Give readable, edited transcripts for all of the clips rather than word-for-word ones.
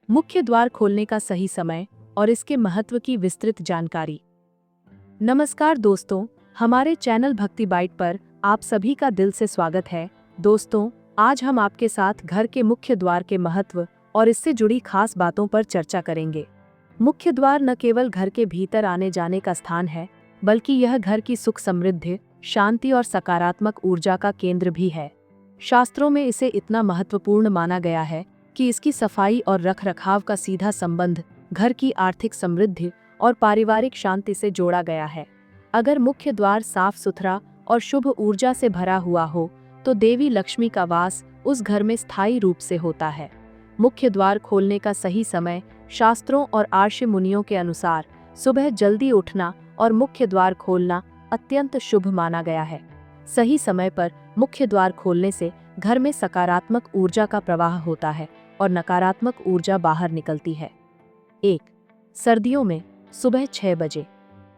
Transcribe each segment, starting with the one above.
मुख्य द्वार खोलने का सही समय और इसके महत्व की विस्तृत जानकारी। नमस्कार दोस्तों, हमारे चैनल भक्ति बाइट पर आप सभी का दिल से स्वागत है। दोस्तों, आज हम आपके साथ घर के मुख्य द्वार के महत्व और इससे जुड़ी खास बातों पर चर्चा करेंगे। मुख्य द्वार न केवल घर के भीतर आने जाने का स्थान है, बल्कि यह घर की सुख समृद्धि, शांति और सकारात्मक ऊर्जा का केंद्र भी है। शास्त्रों में इसे इतना महत्वपूर्ण माना गया है कि इसकी सफाई और रखरखाव का सीधा संबंध घर की आर्थिक समृद्धि और पारिवारिक शांति से जोड़ा गया है। अगर मुख्य द्वार साफ सुथरा और शुभ ऊर्जा से भरा हुआ हो, तो देवी लक्ष्मी का वास उस घर में स्थायी रूप से होता है। मुख्य द्वार खोलने का सही समय शास्त्रों और आर्षि मुनियों के अनुसार सुबह जल्दी उठना और मुख्य द्वार खोलना अत्यंत शुभ माना गया है। सही समय पर मुख्य द्वार खोलने से घर में सकारात्मक ऊर्जा का प्रवाह होता है और नकारात्मक ऊर्जा बाहर निकलती है। 1. सर्दियों में सुबह 6 बजे।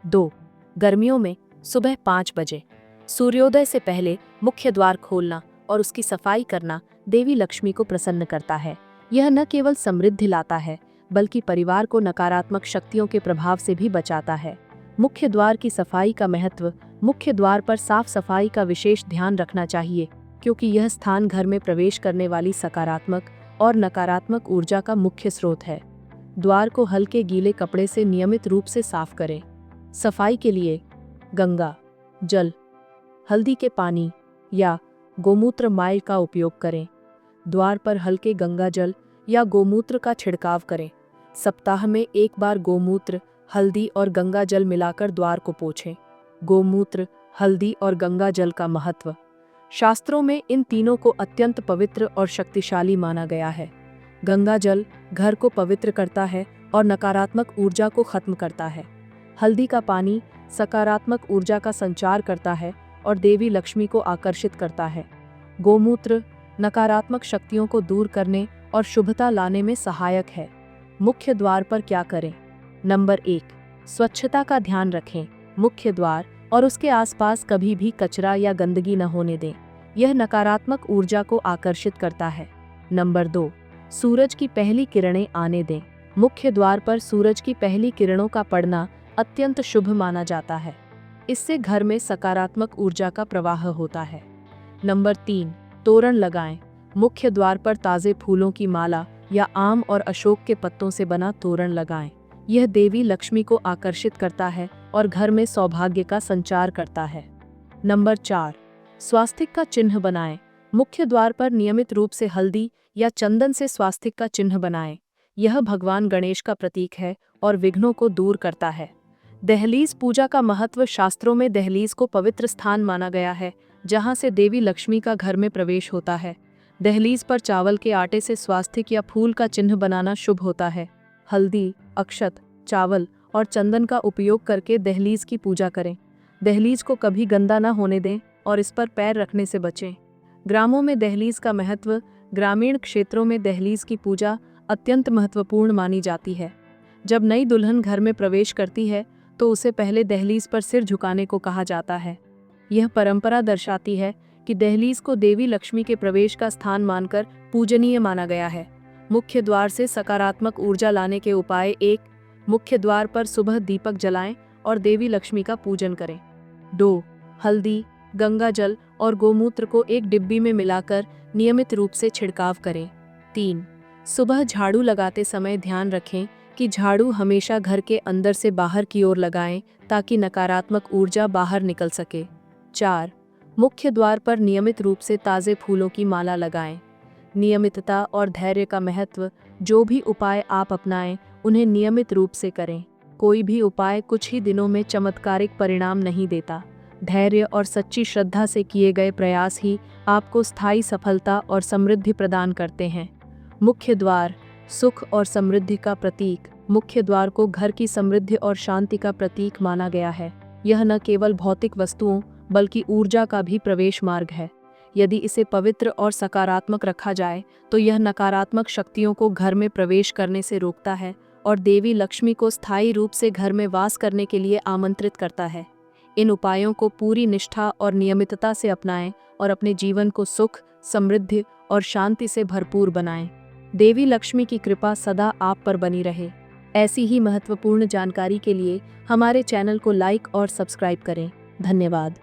2. गर्मियों में सुबह 5 बजे। सूर्योदय से पहले मुख्य द्वार खोलना और उसकी सफाई करना देवी लक्ष्मी को प्रसन्न करता है। यह न केवल समृद्धि लाता है, बल्कि परिवार को नकारात्मक शक्तियों के प्रभाव से भी बचाता है। मुख्य द्वार की सफाई का महत्व। मुख्य द्वार पर साफ सफाई का विशेष ध्यान रखना चाहिए, क्योंकि यह स्थान घर में प्रवेश करने वाली सकारात्मक और नकारात्मक ऊर्जा का मुख्य स्रोत है। द्वार को हल्के गीले कपड़े से नियमित रूप से साफ करें। सफाई के लिए गंगा जल, हल्दी के पानी या गोमूत्र माइल का उपयोग करें। द्वार पर हल्के गंगा जल या गोमूत्र का छिड़काव करें। सप्ताह में एक बार गोमूत्र, हल्दी और गंगा जल मिलाकर द्वार को पोंछें। गोमूत्र, हल्दी और गंगा जल का महत्व। शास्त्रों में इन तीनों को अत्यंत पवित्र और शक्तिशाली माना गया है। गंगा जल घर को पवित्र करता है और नकारात्मक ऊर्जा को खत्म करता है। हल्दी का पानी सकारात्मक ऊर्जा का संचार करता है और देवी लक्ष्मी को आकर्षित करता है। गोमूत्र नकारात्मक शक्तियों को दूर करने और शुभता लाने में सहायक है। मुख्य द्वार पर क्या करें? नंबर 1, स्वच्छता का ध्यान रखें। मुख्य द्वार और उसके आसपास कभी भी कचरा या गंदगी न होने दें। यह नकारात्मक ऊर्जा को आकर्षित करता है। नंबर 2, सूरज की पहली किरणें आने दें। मुख्य द्वार पर सूरज की पहली किरणों का पड़ना अत्यंत शुभ माना जाता है। इससे घर में सकारात्मक ऊर्जा का प्रवाह होता है। नंबर 3, तोरण लगाएं। मुख्य द्वार पर ताजे फूलों की माला या आम और अशोक के पत्तों से बना तोरण लगाएं। यह देवी लक्ष्मी को आकर्षित करता है और घर में सौभाग्य का संचार करता है। नंबर 4, स्वास्तिक का चिन्ह बनाएं। मुख्य द्वार पर नियमित रूप से हल्दी या चंदन से स्वास्तिक का चिन्ह बनाएं। यह भगवान गणेश का प्रतीक है और विघ्नों को दूर करता है। दहलीज पूजा का महत्व। शास्त्रों में दहलीज को पवित्र स्थान माना गया है, जहां से देवी लक्ष्मी का घर में प्रवेश होता है। दहलीज पर चावल के आटे से स्वास्तिक या फूल का चिन्ह बनाना शुभ होता है। हल्दी, अक्षत, चावल और चंदन का उपयोग करके दहलीज की पूजा करें। दहलीज को कभी गंदा न होने दें और इस पर पैर रखने से बचें। ग्रामों में दहलीज का महत्व। ग्रामीण क्षेत्रों में दहलीज की पूजा अत्यंत महत्वपूर्ण मानी जाती है। जब नई दुल्हन घर में प्रवेश करती है, तो उसे पहले दहलीज पर सिर झुकाने को कहा जाता है। यह परंपरा दर्शाती है कि दहलीज को देवी लक्ष्मी के प्रवेश का स्थान मानकर पूजनीय माना गया है। मुख्य द्वार से सकारात्मक ऊर्जा लाने के उपाय। 1, मुख्य द्वार पर सुबह दीपक जलाएं और देवी लक्ष्मी का पूजन करें। 2, हल्दी, गंगा जल और गोमूत्र को एक डिब्बी में मिलाकर नियमित रूप से छिड़काव करें। 3, सुबह झाड़ू लगाते समय ध्यान रखें कि झाड़ू हमेशा घर के अंदर से बाहर की ओर लगाएं, ताकि नकारात्मक ऊर्जा बाहर निकल सके। 4, मुख्य द्वार पर नियमित रूप से ताजे फूलों की माला लगाएं। नियमितता और धैर्य का महत्व। जो भी उपाय आप अपनाएं, उन्हें नियमित रूप से करें। कोई भी उपाय कुछ ही दिनों में चमत्कारिक परिणाम नहीं देता। धैर्य और सच्ची श्रद्धा से किए गए प्रयास ही आपको स्थायी सफलता और समृद्धि प्रदान करते हैं। मुख्य द्वार सुख और समृद्धि का प्रतीक। मुख्य द्वार को घर की समृद्धि और शांति का प्रतीक माना गया है। यह न केवल भौतिक वस्तुओं, बल्कि ऊर्जा का भी प्रवेश मार्ग है। यदि इसे पवित्र और सकारात्मक रखा जाए, तो यह नकारात्मक शक्तियों को घर में प्रवेश करने से रोकता है और देवी लक्ष्मी को स्थायी रूप से घर में वास करने के लिए आमंत्रित करता है। इन उपायों को पूरी निष्ठा और नियमितता से अपनाएं और अपने जीवन को सुख, समृद्धि और शांति से भरपूर बनाएं। देवी लक्ष्मी की कृपा सदा आप पर बनी रहे। ऐसी ही महत्वपूर्ण जानकारी के लिए हमारे चैनल को लाइक और सब्सक्राइब करें। धन्यवाद।